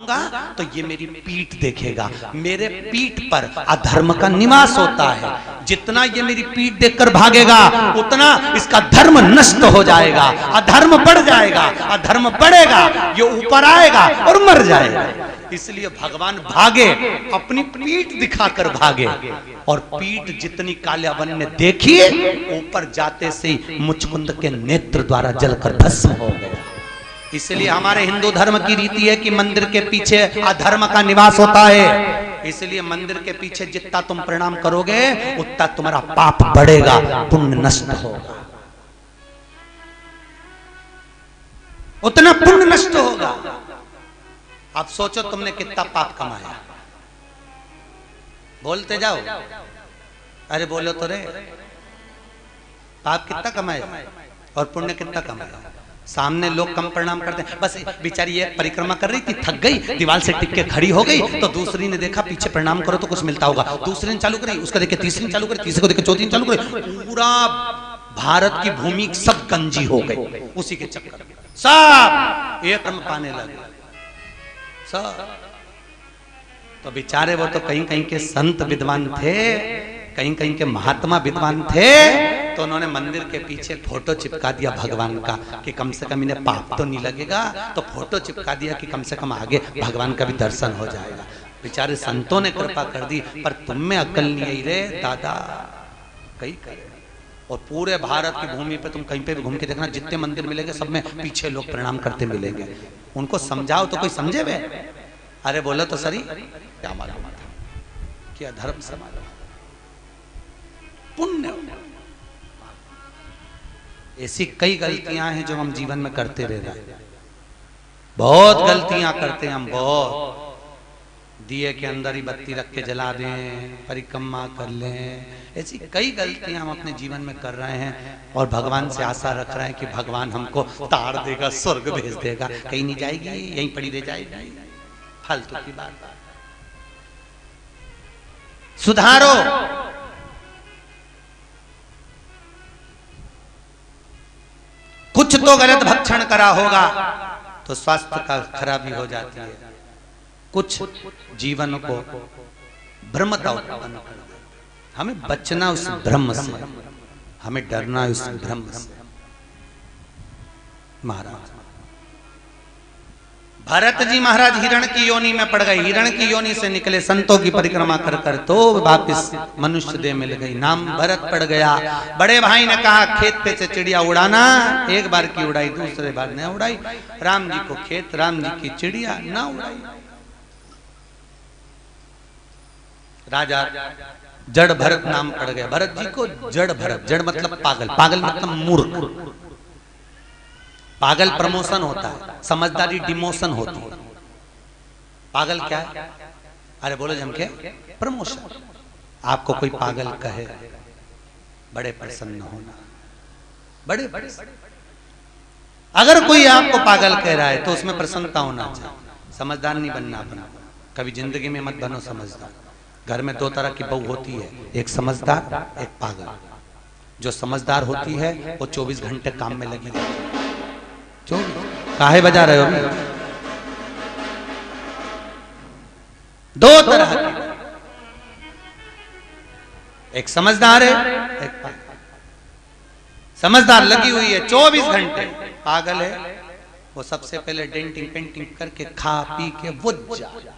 तो ये मेरी पीठ देखेगा, मेरे पीठ पर अधर्म का निवास होता है। जितना ये मेरी पीठ देखकर भागेगा उतना इसका धर्म नष्ट हो जाएगा, अधर्म बढ़ जाएगा, अधर्म बढ़ेगा, ये ऊपर आएगा और मर जाएगा। इसलिए भगवान भागे, अपनी पीठ दिखाकर भागे, और पीठ जितनी काल्यावन ने देखी, ऊपर जाते से ही मुचकुंद के नेत्र द्वारा जलकर भस्म हो गया। इसलिए हमारे हिंदू धर्म की रीति है कि मंदिर के पीछे अधर्म का निवास होता है। इसलिए मंदिर के पीछे जितना तुम प्रणाम करोगे उतना तुम्हारा पाप बढ़ेगा, पुण्य नष्ट होगा, उतना पुण्य नष्ट होगा। अब सोचो तुमने कितना पाप कमाया, बोलते जाओ, अरे बोलो तो रे, पाप कितना कमाया और पुण्य कितना कमाया। सामने लोग कम प्रणाम करते हैं, बस बेचारी ये परिक्रमा कर रही थी, थक गई, दीवार से टिक के खड़ी हो गई, तो दूसरी ने देखा पीछे प्रणाम करो तो कुछ मिलता होगा, दूसरी ने चालू करी, उसको देखे तीसरी ने चालू करी, तीसरे को देखे चौथी ने चालू करी, पूरा भारत की भूमि सब गंजी हो गई उसी के चक्कर में, सब एक क्रम पाने लगे सब। तो बेचारे वो तो कहीं कहीं के संत विद्वान थे, कहीं कहीं के महात्मा विद्वान थे, तो उन्होंने मंदिर के पीछे फोटो चिपका दिया भगवान का कि कम से कम इन्हें पाप तो नहीं लगेगा, तो फोटो चिपका दिया कि कम से कम आगे भगवान का भी दर्शन हो जाएगा। बेचारे संतों ने कृपा कर दी, पर तुम में अक्ल नहीं आई रे दादा, कहीं करे। और पूरे भारत की भूमि पे तुम कहीं पे भी घूम के देखना, जितने मंदिर मिलेंगे सब में पीछे लोग प्रणाम करते मिलेंगे। उनको समझाओ तो कोई समझे वे, अरे बोलो तो सरी, क्या मालूम था क्या धर्म समाज पुण्य। ऐसी कई गलतियां हैं जो हम जीवन में करते रह रहे हैं, बहुत गलतियां करते हैं हम, बहुत। दिए के अंदर ही बत्ती रख के जला दें, परिक्रमा कर लें, ऐसी कई गलतियां हम अपने जीवन में कर रहे हैं, और भगवान से आशा रख रहे हैं कि भगवान हमको तार देगा, स्वर्ग भेज देगा। कहीं नहीं जाएगी, यहीं पड़ी रह जाएगी, फालतू की बात। सुधारो, कुछ तो गलत भक्षण करा होगा तो स्वास्थ्य का खराबी हो जाती है, कुछ जीवन को भ्रमता उत्पन्न कर देता। हमें बचना उस भ्रम से, हमें डरना उस भ्रम से। महाराज भरत जी महाराज हिरण की योनि में पड़ गए, हिरण की योनि से निकले, संतों की परिक्रमा कर कर तो वापिस मनुष्य देह मिल गई, नाम भरत पड़ गया। बड़े भाई ने कहा खेत पे से चिड़िया उड़ाना, एक बार की उड़ाई, दूसरे बार न उड़ाई। राम जी को खेत, राम जी की चिड़िया ना उड़ाई। राजा जड़ भरत नाम पड़ गया भरत जी को। जड़ भरत, जड़ मतलब पागल, पागल मतलब मूर्ख। पागल प्रमोशन होता है, समझदारी डिमोशन होती है। पागल क्या है? अरे बोलो जमके, प्रमोशन। आपको कोई पागल कहे, बड़े प्रसन्न होना, बड़े बड़े। अगर कोई आपको पागल कह रहा है तो उसमें प्रसन्नता होना चाहिए। समझदार नहीं बनना अपना, कभी जिंदगी में मत बनो समझदार। घर में दो तरह की बहू होती है, एक समझदार, एक पागल। जो समझदार होती है वो 24 घंटे काम में लगी रहती है। काहे बजा रहे हो? दो तरह की, एक समझदार है, एक पागल। समझदार लगी हुई है 24 घंटे, पागल है वो सबसे पहले डेंटिंग पेंटिंग करके खा पी के बुझ जाए।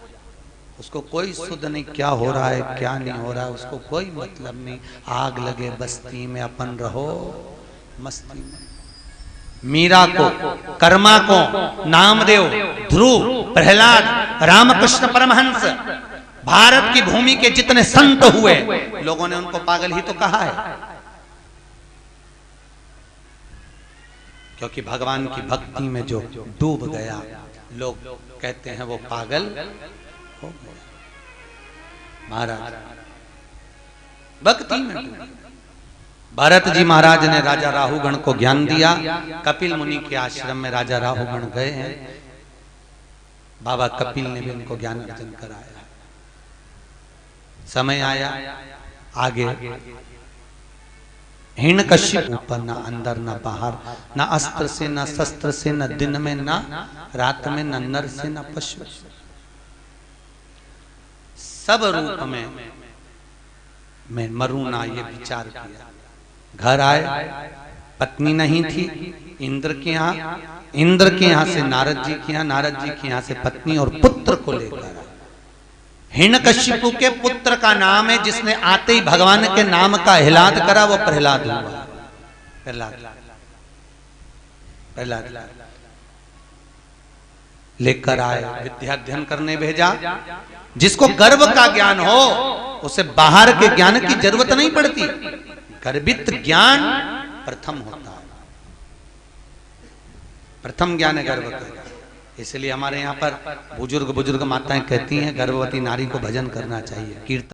उसको कोई सुध नहीं क्या हो रहा है क्या नहीं हो रहा है, उसको कोई मतलब नहीं। आग लगे बस्ती में, अपन रहो मस्ती में। मीरा को, कर्मा को, नामदेव, ध्रुव, प्रहलाद, रामकृष्ण परमहंस, भारत की भूमि के जितने संत हुए, लोगों ने उनको पागल ही तो कहा है, क्योंकि भगवान की भक्ति में जो डूब गया, लोग कहते हैं वो पागल हो गया। महाराज भक्ति में डूब। भरत जी महाराज ने राजा राहुगण को ज्ञान दिया। कपिल मुनि के आश्रम में राजा राहुगण गए हैं, बाबा कपिल ने भी उनको ज्ञान अर्जन कराया। समय आया आगे, हिरण्यकश्यप ऊपर, ना अंदर ना बाहर, ना अस्त्र से, ना शस्त्र से, न दिन में, ना रात में, न नर से, न पशु। सब रूप में मैं मरूं ना, ये विचार किया। घर आए, पत्नी नहीं थी, इंद्र के यहाँ से नारद जी के यहाँ, नारद जी के यहाँ से पत्नी और पुत्र को लेकर। हिरण्यकशिपु के पुत्र का नाम है, जिसने आते ही भगवान के नाम का हिलाद करा, वो प्रहलाद हुआ। प्रहलाद लेकर आए, विद्या अध्ययन करने भेजा। जिसको गर्भ का ज्ञान हो उसे बाहर के ज्ञान की जरूरत नहीं पड़ती, गर्भित ज्ञान प्रथम होता है, प्रथम ज्ञान है गर्भ का। इसलिए हमारे यहाँ पर बुजुर्ग माताएं कहती हैं गर्भवती नारी को भजन करना चाहिए, कीर्तन